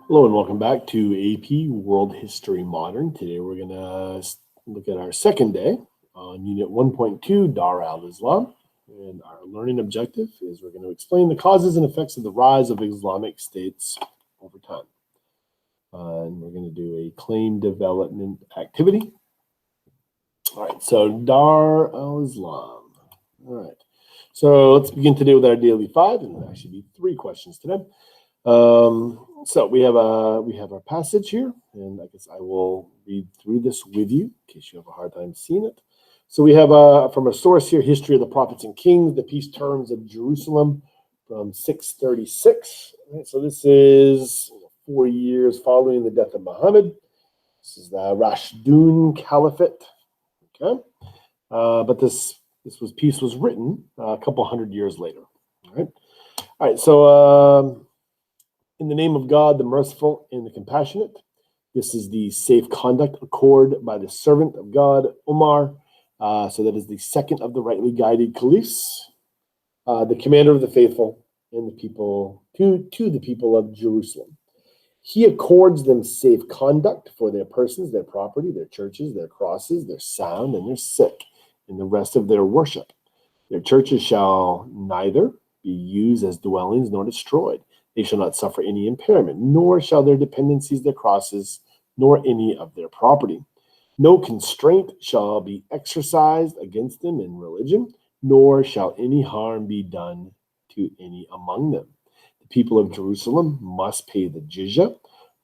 Hello and welcome back to AP World History Modern. Today we're going to look at our second day on Unit 1.2, Dar al-Islam. And our learning objective is we're going to explain the causes and effects of the rise of Islamic states over time. And we're going to do a claim development activity. All right, so Dar al-Islam. All right, so let's begin today with our daily 5, and there'll actually be 3 questions today. So we have our passage here, and I guess I will read through this with you in case you have a hard time seeing it. So we have from a source here, History of the Prophets and Kings, the Peace Terms of Jerusalem from 636. Right, so this is 4 years following the death of Muhammad. This is the Rashidun Caliphate. Okay, but this piece was written a couple hundred years later. All right. So. In the name of God, the merciful and the compassionate. This is the safe conduct accord by the servant of God, Umar. So that is the second of the rightly guided caliphs, the commander of the faithful and the people to the people of Jerusalem. He accords them safe conduct for their persons, their property, their churches, their crosses, their sound, and their sick, and the rest of their worship. Their churches shall neither be used as dwellings nor destroyed. They shall not suffer any impairment, nor shall their dependencies, their crosses, nor any of their property. No constraint shall be exercised against them in religion, nor shall any harm be done to any among them. The people of Jerusalem must pay the jizya,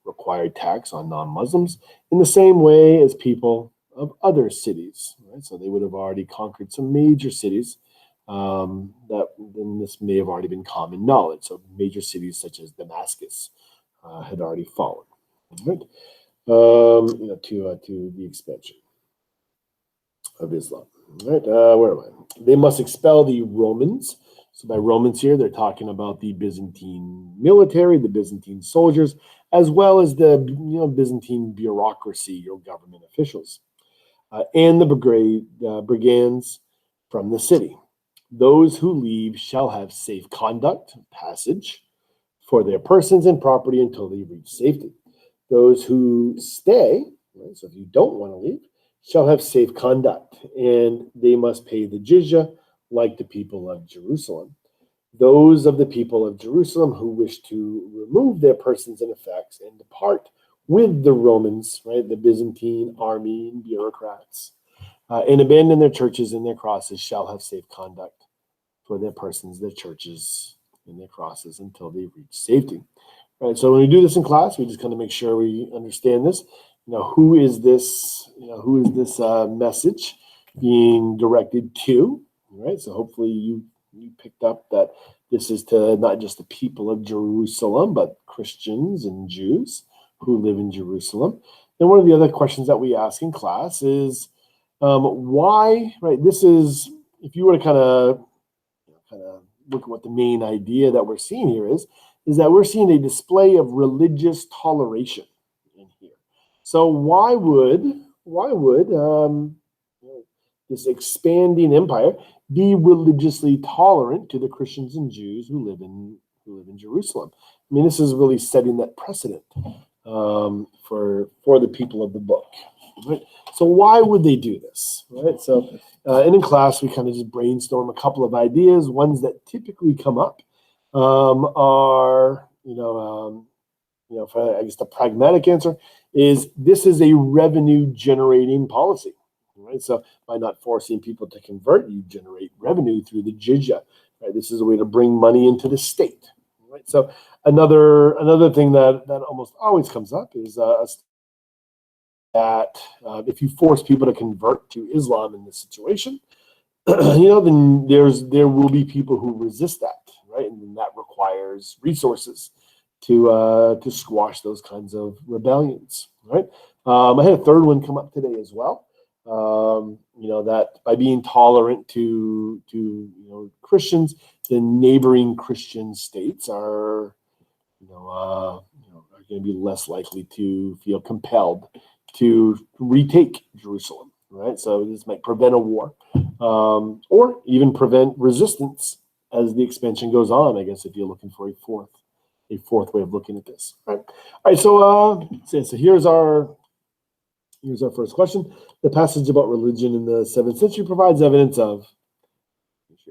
required tax on non-Muslims, in the same way as people of other cities. Right? So they would have already conquered some major cities. Then this may have already been common knowledge. So major cities such as Damascus had already fallen, right? To the expansion of Islam, right? Where am I? They must expel the Romans. So by Romans here, they're talking about the Byzantine military, the Byzantine soldiers, as well as the Byzantine bureaucracy or government officials, and the brigands from the city. Those who leave shall have safe conduct, passage, for their persons and property until they reach safety. Those who stay, right, so if you don't want to leave, shall have safe conduct, and they must pay the jizya like the people of Jerusalem. Those of the people of Jerusalem who wish to remove their persons and effects and depart with the Romans, right, the Byzantine army and bureaucrats, and abandon their churches and their crosses shall have safe conduct for their persons, their churches, and their crosses until they reach safety. Right. So when we do this in class, we just kind of make sure we understand this. Who is this? Who is this message being directed to? Right. So hopefully you picked up that this is to not just the people of Jerusalem, but Christians and Jews who live in Jerusalem. And one of the other questions that we ask in class is, why, right? This is, if you were to kind of look at what the main idea that we're seeing here is that we're seeing a display of religious toleration in here. So why would this expanding empire be religiously tolerant to the Christians and Jews who live in Jerusalem? I mean, this is really setting that precedent for the people of the book. Right? So why would they do this? Right? So, and in class, we kind of just brainstorm a couple of ideas. Ones that typically come up are, for, I guess the pragmatic answer is this is a revenue generating policy. Right? So by not forcing people to convert, you generate revenue through the jizya. Right? This is a way to bring money into the state. Right? So another thing that almost always comes up is that if you force people to convert to Islam in this situation, then there will be people who resist that, right? And then that requires resources to squash those kinds of rebellions, right? I had a third one come up today as well. That by being tolerant to Christians, the neighboring Christian states are going to be less likely to feel compelled to retake Jerusalem, right? So this might prevent a war, or even prevent resistance as the expansion goes on, I guess, if you're looking for a fourth a fourth way of looking at this. All right. So here's our first question. The passage about religion in the 7th century provides evidence of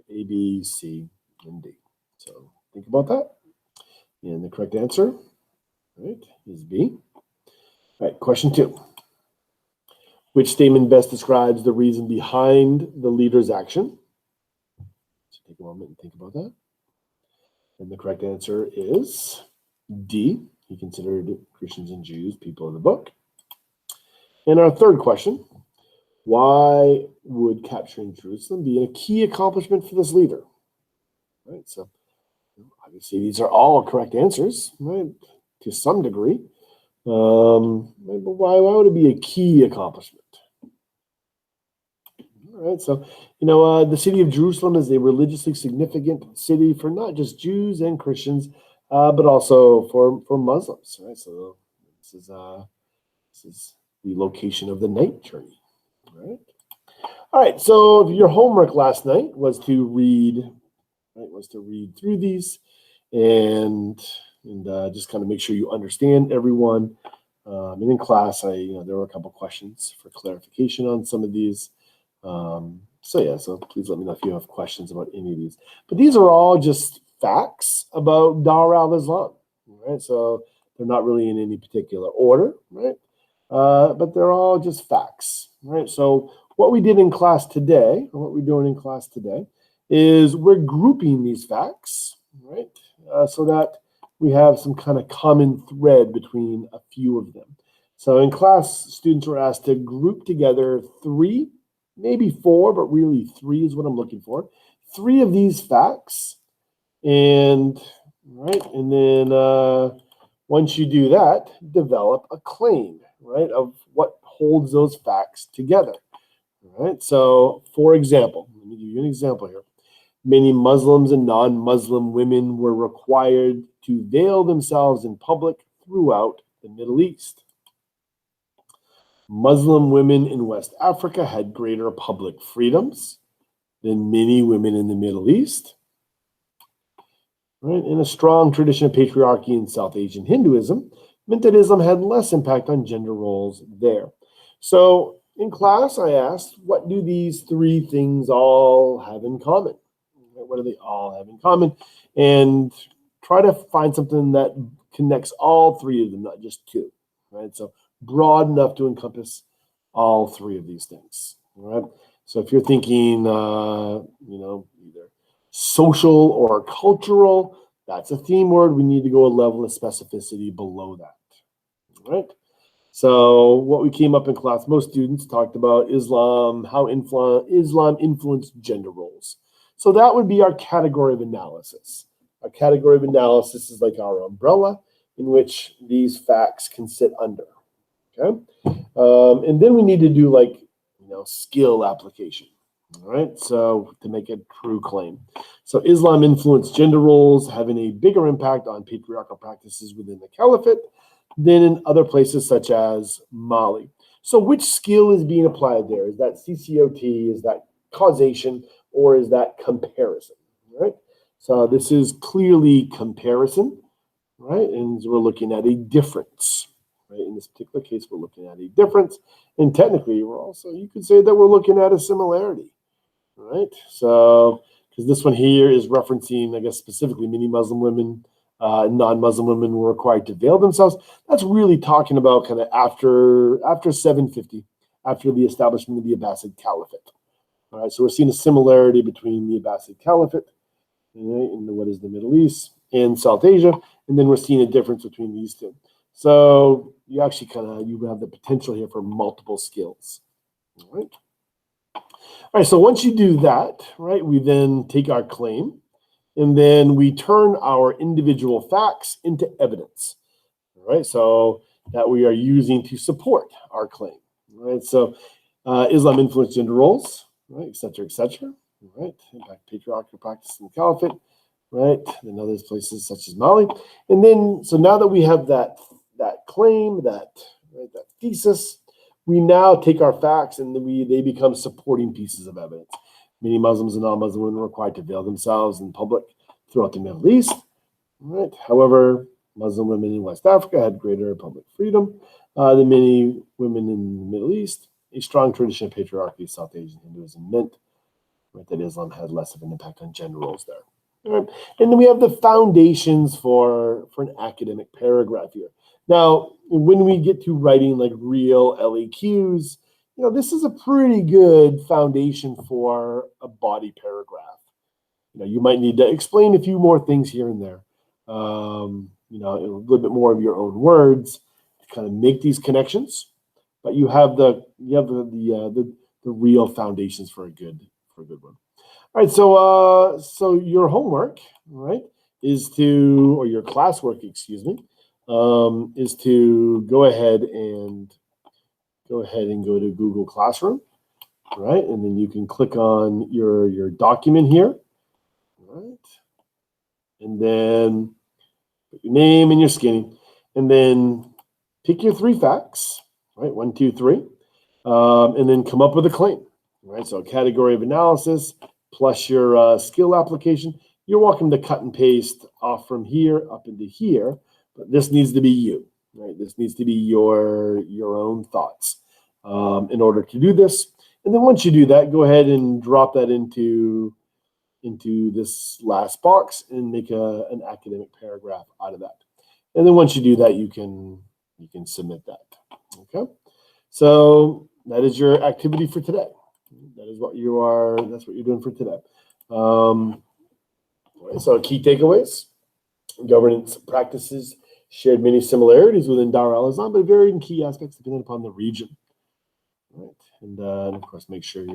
A, B, C, and D. So think about that. And the correct answer, right, is B. All right, question 2. Which statement best describes the reason behind the leader's action? So take a moment and think about that. And the correct answer is D. He considered Christians and Jews people of the book. And our third question, why would capturing Jerusalem be a key accomplishment for this leader? Right, so obviously these are all correct answers, right, to some degree. But why would it be a key accomplishment? All right, so, the city of Jerusalem is a religiously significant city for not just Jews and Christians, but also for Muslims, right? So this is the location of the night journey, right? All right, so your homework last night was to read through these and just kind of make sure you understand everyone. And in class, there were a couple questions for clarification on some of these. So please let me know if you have questions about any of these. But these are all just facts about Dar al-Islam, right? So they're not really in any particular order, right? But they're all just facts, right? So what we did in class today, or what we're doing in class today, is we're grouping these facts, right? So that we have some kind of common thread between a few of them. So in class, students were asked to group together 3, maybe 4, but really 3 is what I'm looking for. 3 of these facts, and then once you do that, develop a claim, right, of what holds those facts together. All right. So, for example, let me give you an example here. Many Muslims and non-Muslim women were required to veil themselves in public throughout the Middle East. Muslim women in West Africa had greater public freedoms than many women in the Middle East. Right? And a strong tradition of patriarchy in South Asian Hinduism meant that Islam had less impact on gender roles there. So in class, I asked, what do these 3 things all have in common? What do they all have in common? And try to find something that connects all 3 of them, not just 2. Right? So broad enough to encompass all 3 of these things. All right. So if you're thinking, either social or cultural, that's a theme word. We need to go a level of specificity below that. All right. So what we came up in class, most students talked about Islam, how Islam influenced gender roles. So that would be our category of analysis. Our category of analysis is like our umbrella in which these facts can sit under. Okay. And then we need to do skill application. All right. So to make a true claim. So Islam influenced gender roles, having a bigger impact on patriarchal practices within the caliphate than in other places such as Mali. So which skill is being applied there? Is that CCOT? Is that causation? Or is that comparison? Right. So this is clearly comparison, right? And we're looking at a difference. Right? In this particular case, we're looking at a difference. And technically, you could say that we're looking at a similarity. Right? So, because this one here is referencing, I guess, specifically many Muslim women, non-Muslim women were required to veil themselves. That's really talking about kind of after 750, after the establishment of the Abbasid Caliphate. All right, so we're seeing a similarity between the Abbasid Caliphate, in what is the Middle East, and South Asia, and then we're seeing a difference between these 2. So you actually you have the potential here for multiple skills. All right. All right, so once you do that, right, we then take our claim, and then we turn our individual facts into evidence. All right, so that we are using to support our claim. All right, so Islam influenced gender roles, right, et cetera, right, impact patriarchal practice in the caliphate, right, and other places such as Mali. And then, so now that we have that claim, that thesis, we now take our facts and they become supporting pieces of evidence. Many Muslims and non-Muslim women are required to veil themselves in public throughout the Middle East. Right. However, Muslim women in West Africa had greater public freedom than many women in the Middle East. A strong tradition of patriarchy, South Asian Hinduism meant, right, that Islam had less of an impact on gender roles there. All right. And then we have the foundations for an academic paragraph here. Now, when we get to writing like real LEQs, this is a pretty good foundation for a body paragraph. You might need to explain a few more things here and there. A little bit more of your own words to kind of make these connections, but you have the real foundations for a good one. All right, so your homework, right, is to, or your classwork, excuse me, is to go ahead and go to Google Classroom, right, and then you can click on your document here, right, and then put your name and your skinny, and then pick your 3 facts, right, 1, 2, 3, and then come up with a claim, right? So a category of analysis plus your skill application. You're welcome to cut and paste off from here up into here, but this needs to be you, right? This needs to be your own thoughts in order to do this. And then once you do that, go ahead and drop that into this last box and make an academic paragraph out of that. And then once you do that, you can submit that. Okay. So that is your activity for today. That is what that's what you're doing for today. So key takeaways: governance practices shared many similarities within Dar al-Islam, but varied in key aspects depending upon the region. Right. And of course, make sure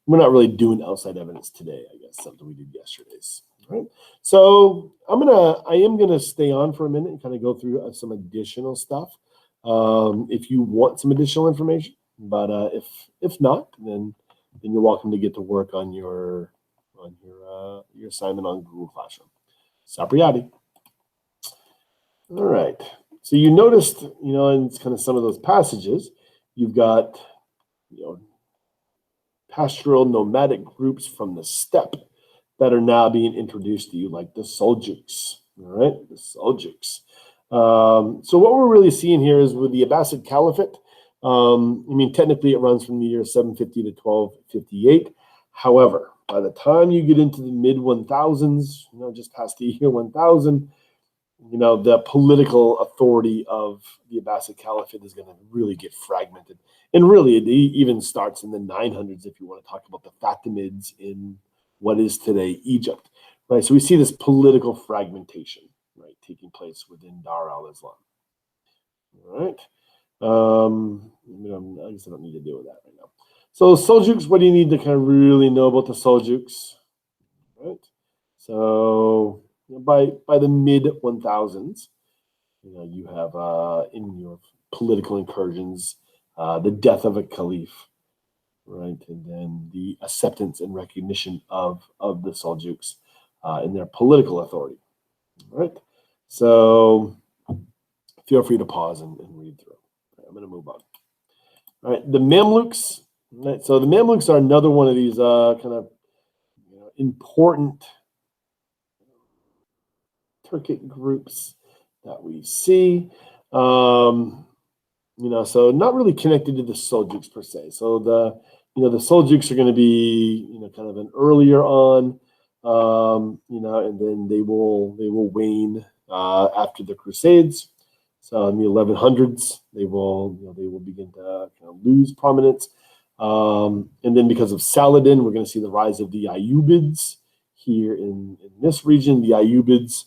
we're not really doing outside evidence today, I guess, something we did yesterday's. Right. So I am gonna stay on for a minute and kind of go through some additional stuff. If you want some additional information, but if not, then you're welcome to get to work on your assignment on Google Classroom. Sapriyadi. All right. So you noticed, in kind of some of those passages, you've got, pastoral nomadic groups from the steppe that are now being introduced to you, like the Seljuks. All right, the Seljuks. So what we're really seeing here is with the Abbasid Caliphate. Technically it runs from the year 750 to 1258. However, by the time you get into the mid 1000s, just past the year 1000, the political authority of the Abbasid Caliphate is going to really get fragmented. And really, it even starts in the 900s if you want to talk about the Fatimids in what is today Egypt. Right? So we see this political fragmentation, right, taking place within Dar al-Islam. All right. I guess I don't need to deal with that right now. So Seljuks, what do you need to kind of really know about the Seljuks? Right. So by the mid 1000s, you have in your political incursions the death of a caliph, right, and then the acceptance and recognition of the Seljuks in their political authority. All right. So feel free to pause and read through. Right, I'm going to move on. All right, the Mamluks. Right, so the Mamluks are another one of these kind of important Turkic groups that we see. So not really connected to the Seljuks per se. So the Seljuks are going to be kind of an earlier on, and then they will wane after the Crusades. So in the 1100s, they will begin to kind of lose prominence. And then because of Saladin, we're going to see the rise of the Iubids here in this region. The Iubids,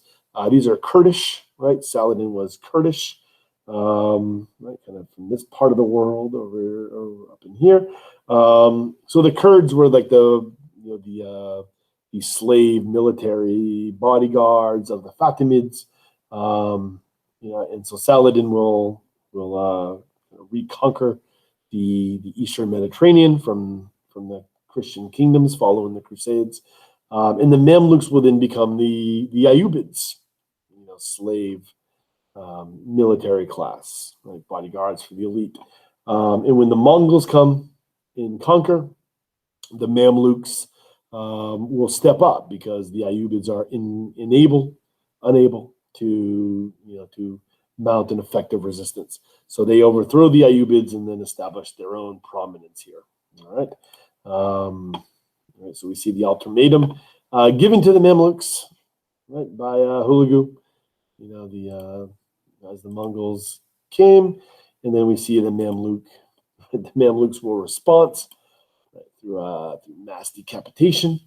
these are Kurdish, right? Saladin was Kurdish, right, kind of from this part of the world over up in here. So the Kurds were like the slave military bodyguards of the Fatimids. And so Saladin will reconquer the Eastern Mediterranean from the Christian kingdoms following the Crusades, and the Mamluks will then become the Iubids, slave military class, right, bodyguards for the elite. And when the Mongols come and conquer, the Mamluks will step up because the Iubids are unable to mount an effective resistance. So they overthrow the Iubids and then establish their own prominence here. All right. All right, so we see the ultimatum given to the Mamluks, right, by Hulagu. As the Mongols came, and then we see the Mamluks will respond, right, through mass decapitation,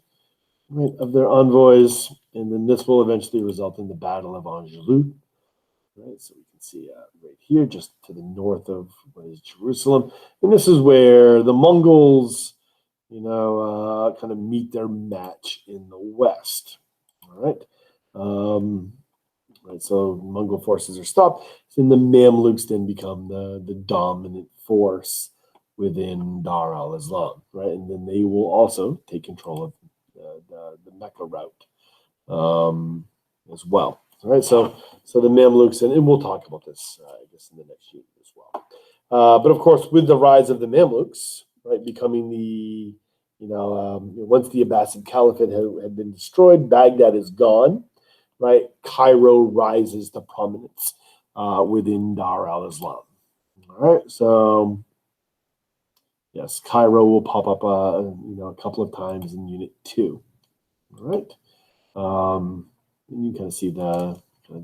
right, of their envoys, and then this will eventually result in the Battle of Angelou. Right, so we can see right here, just to the north of what is Jerusalem, and this is where the Mongols, kind of meet their match in the west. All right. Right, so Mongol forces are stopped, and the Mamluks then become the dominant force within Dar al-Islam, right? And then they will also take control of the Mecca route as well. All right, so the Mamluks, and we'll talk about this, I guess, in the next unit as well. But of course, with the rise of the Mamluks, right, becoming the, once the Abbasid Caliphate had been destroyed, Baghdad is gone, right? Cairo rises to prominence within Dar al-Islam. All right, so yes, Cairo will pop up, a couple of times in Unit 2. All right, and you kind of see the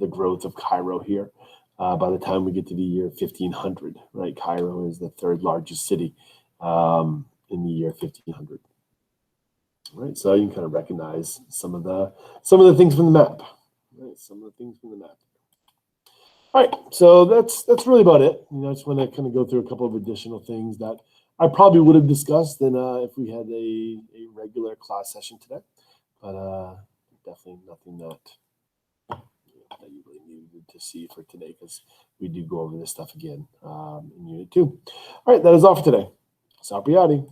growth of Cairo here. By the time we get to the year 1500, right? Cairo is the third largest city in the year 1500. Right, so you can kind of recognize some of the things from the map. Right, some of the things from the map. All right, so that's really about it. I just want to kind of go through a couple of additional things that I probably would have discussed if we had a regular class session today, but definitely nothing that you really needed to see for today, because we do go over this stuff again in Unit 2. All right, that is all for today. Sapriati.